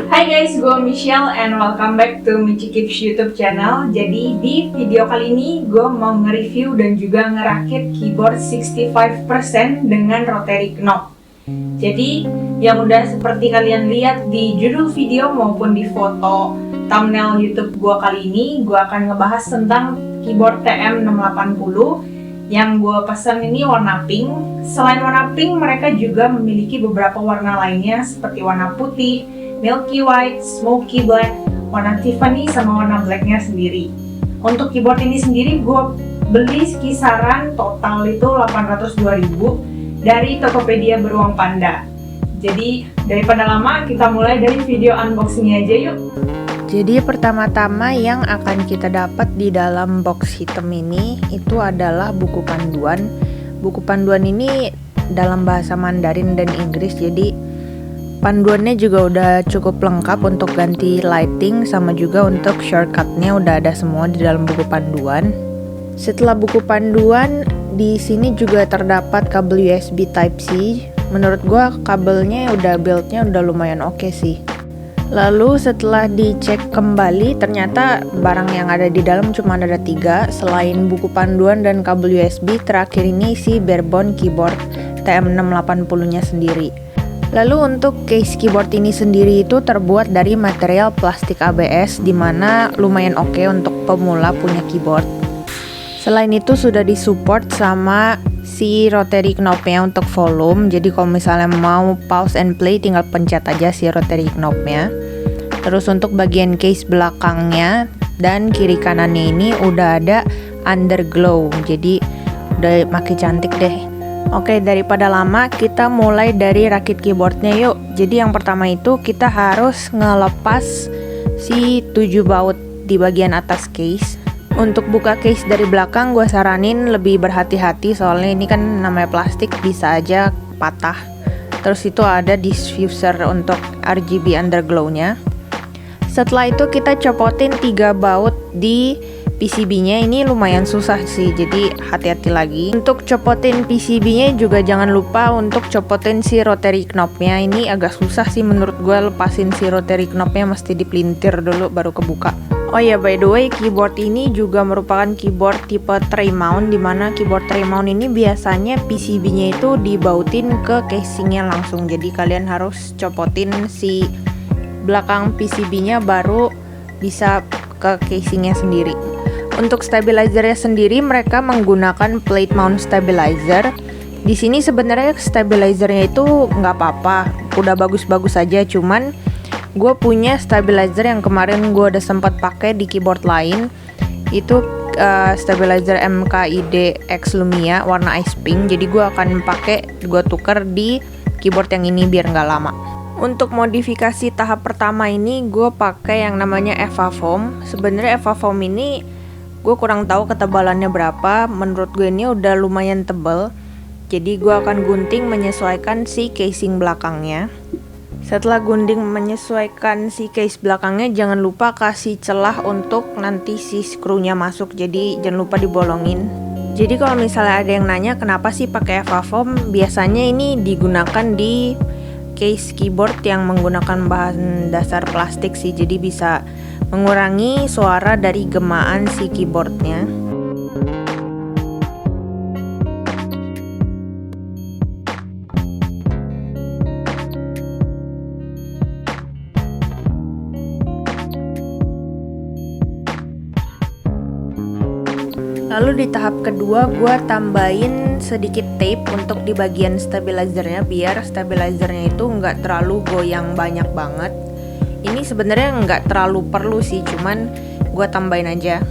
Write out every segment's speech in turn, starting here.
Hai guys, gue Michelle and welcome back to Michi Kids YouTube channel. Jadi di video kali ini gue mau nge-review dan juga ngerakit keyboard 65% dengan rotary knob. Jadi yang udah seperti kalian lihat di judul video maupun di foto thumbnail YouTube gue kali ini, gue akan ngebahas tentang keyboard TM680 yang gue pesan ini warna pink. Selain warna pink, mereka juga memiliki beberapa warna lainnya seperti warna putih, milky white, smoky black, warna Tiffany, sama warna blacknya sendiri. Untuk keyboard ini sendiri gue beli kisaran total itu 802.000 dari Tokopedia Beruang Panda. Jadi daripada lama, kita mulai dari video unboxingnya aja yuk. Jadi pertama-tama yang akan kita dapat di dalam box hitam ini itu adalah buku panduan. Buku panduan ini dalam bahasa Mandarin dan Inggris, jadi panduannya juga udah cukup lengkap untuk ganti lighting, sama juga untuk shortcutnya udah ada semua di dalam buku panduan. Setelah buku panduan, di sini juga terdapat kabel USB Type-C. Menurut gua kabelnya build-nya udah lumayan oke sih. Lalu setelah dicek kembali, ternyata barang yang ada di dalam cuma ada 3. Selain buku panduan dan kabel USB, terakhir ini si barebone keyboard TM680-nya sendiri. Lalu untuk case keyboard ini sendiri itu terbuat dari material plastik ABS, dimana lumayan oke untuk pemula punya keyboard. Selain itu sudah disupport sama si rotary knob-nya untuk volume, jadi kalau misalnya mau pause and play tinggal pencet aja si rotary knob-nya. Terus untuk bagian case belakangnya dan kiri kanannya ini udah ada underglow, jadi udah makin cantik deh. Oke, daripada lama kita mulai dari rakit keyboardnya yuk. Jadi yang pertama itu kita harus ngelepas si 7 baut di bagian atas case. Untuk buka case dari belakang gue saranin lebih berhati-hati, soalnya ini kan namanya plastik, bisa aja patah. Terus itu ada diffuser untuk RGB underglow-nya. Setelah itu kita copotin 3 baut di PCB-nya. Ini lumayan susah sih, jadi hati-hati lagi. Untuk copotin PCB-nya juga jangan lupa untuk copotin si rotary knob-nya. Ini agak susah sih menurut gue, lepasin si rotary knob-nya mesti dipelintir dulu baru kebuka. Oh ya, by the way, keyboard ini juga merupakan keyboard tipe tray mount, dimana keyboard tray mount ini biasanya PCB-nya itu dibautin ke casingnya langsung. Jadi kalian harus copotin si belakang PCB-nya baru bisa ke casingnya sendiri. Untuk stabilizernya sendiri mereka menggunakan plate mount stabilizer. Di sini sebenarnya stabilizernya itu nggak apa-apa, udah bagus-bagus aja. Cuman gue punya stabilizer yang kemarin gue udah sempat pakai di keyboard lain. Itu stabilizer MKID X Lumia warna ice pink. Jadi gue akan gue tuker di keyboard yang ini biar nggak lama. Untuk modifikasi tahap pertama ini gue pakai yang namanya Eva Foam. Sebenarnya Eva Foam ini gue kurang tahu ketebalannya berapa. Menurut gue ini udah lumayan tebal. Jadi gue akan gunting menyesuaikan si casing belakangnya. Setelah gunting menyesuaikan si case belakangnya, jangan lupa kasih celah untuk nanti si skrunya masuk. Jadi jangan lupa dibolongin. Jadi kalau misalnya ada yang nanya kenapa sih pakai Eva Foam, biasanya ini digunakan di case keyboard yang menggunakan bahan dasar plastik sih, jadi bisa mengurangi suara dari gemaan si keyboardnya. Lalu di tahap kedua gue tambahin sedikit tape untuk di bagian stabilizernya, biar stabilizernya itu nggak terlalu goyang banyak banget. Ini sebenarnya nggak terlalu perlu sih, cuman gue tambahin aja.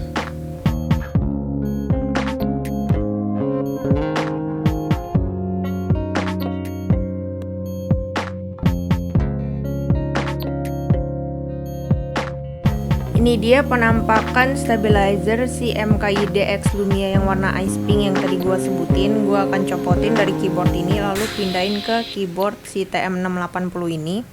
Ini dia penampakan stabilizer si MKID X Lumia yang warna ice pink yang tadi gue sebutin. Gue akan copotin dari keyboard ini lalu pindahin ke keyboard si TM680 ini.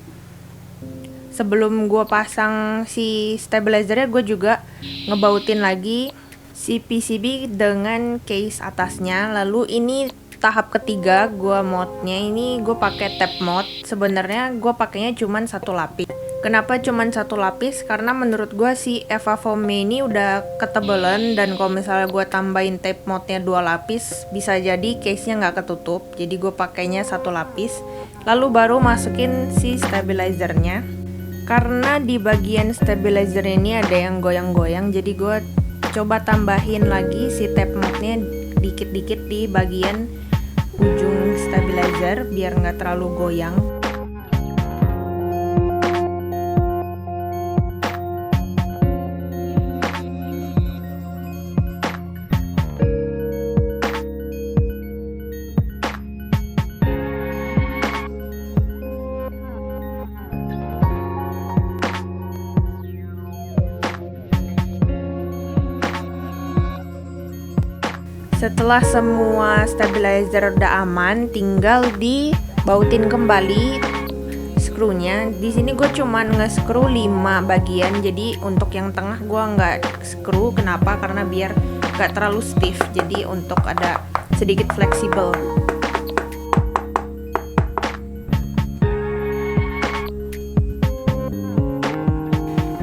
Sebelum gue pasang si stabilizernya, gue juga ngebautin lagi si PCB dengan case atasnya. Lalu ini tahap ketiga gue modnya ini gue pakai tab mod. Sebenarnya gue pakainya cuman satu lapis. Kenapa cuman satu lapis? Karena menurut gue si Eva Foam ini udah ketebalan, dan kalau misalnya gue tambahin tape modnya 2 lapis bisa jadi case nya nggak ketutup. Jadi gue pakainya satu lapis, lalu baru masukin si stabilizernya. Karena di bagian stabilizer ini ada yang goyang-goyang, jadi gue coba tambahin lagi si tape modnya dikit-dikit di bagian ujung stabilizer biar nggak terlalu goyang. Setelah semua stabilizer udah aman, tinggal dibautin kembali skrunya. Di sini gue cuman nge-screw 5 bagian, jadi untuk yang tengah gue nggak screw. Kenapa? Karena biar nggak terlalu stiff, jadi untuk ada sedikit fleksibel.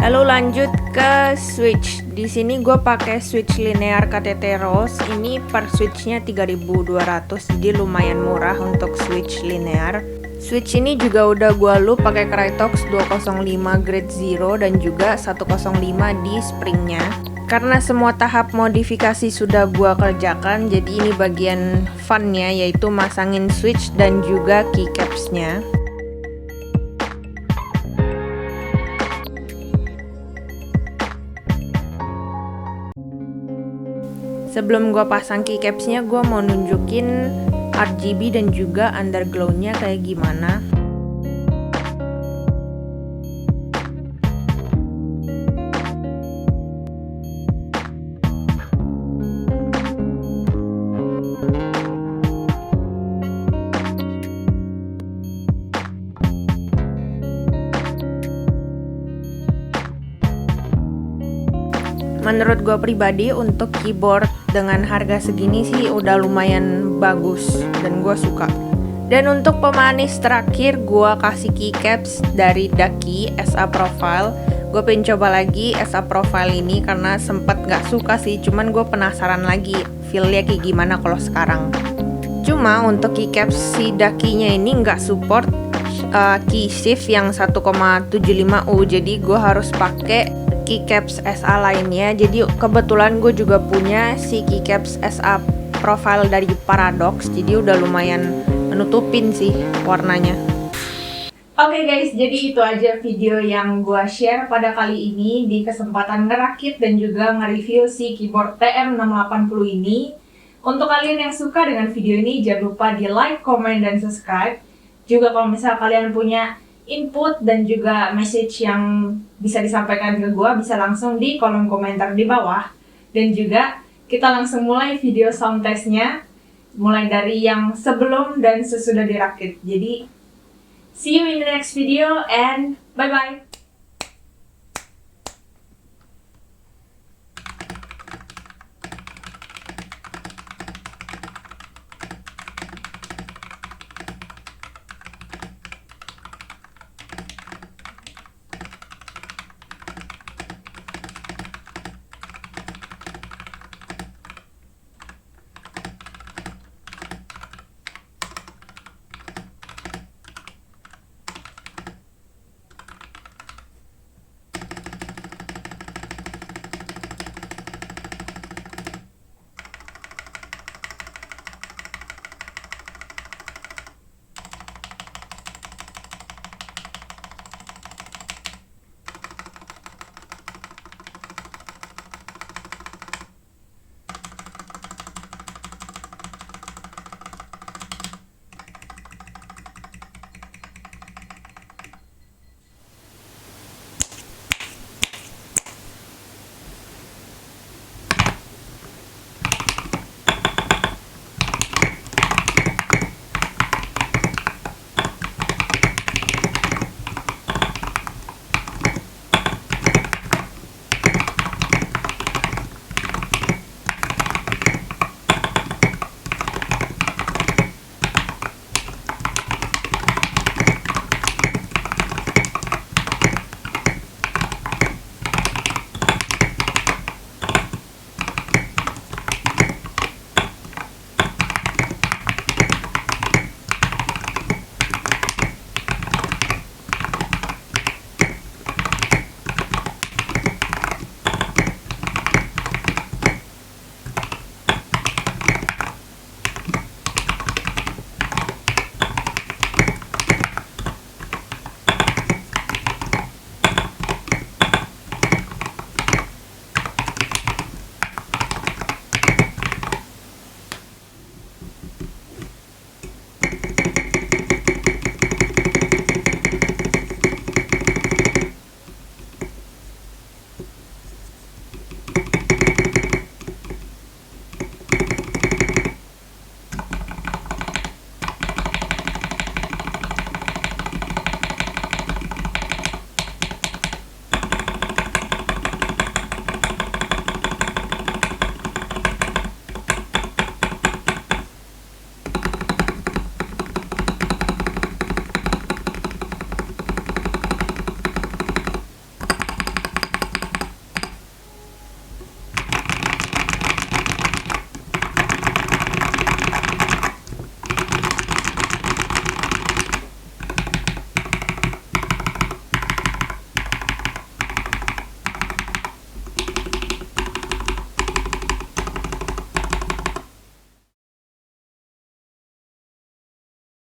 Lalu lanjut ke switch. Di sini gue pakai switch linear KTT Rose. Ini per switchnya 3.200, jadi lumayan murah untuk switch linear. Switch ini juga udah gue loop pakai Krytox 205 grade 0 dan juga 105 di springnya. Karena semua tahap modifikasi sudah gue kerjakan, jadi ini bagian funnya, yaitu masangin switch dan juga keycapsnya. Sebelum gue pasang keycapsnya, gue mau nunjukin RGB dan juga underglow-nya kayak gimana. Menurut gue pribadi untuk keyboard dengan harga segini sih udah lumayan bagus dan gue suka. Dan untuk pemanis terakhir gue kasih keycaps dari Ducky SA Profile. Gue pengen coba lagi SA Profile ini karena sempet gak suka sih, cuman gue penasaran lagi feelnya kayak gimana kalau sekarang. Cuma untuk keycaps si Ducky-nya ini gak support key shift yang 1,75U, jadi gue harus pakai keycaps SA lainnya. Jadi kebetulan gue juga punya si keycaps SA Profile dari Paradox, jadi udah lumayan menutupin sih warnanya. Oke guys, jadi itu aja video yang gue share pada kali ini di kesempatan ngerakit dan juga nge-review si keyboard TM680 ini. Untuk kalian yang suka dengan video ini, jangan lupa di like, comment, dan subscribe. Juga kalau misal kalian punya input dan juga message yang bisa disampaikan ke gue, bisa langsung di kolom komentar di bawah. Dan juga kita langsung mulai video sound testnya, mulai dari yang sebelum dan sesudah dirakit. Jadi see you in the next video and bye bye.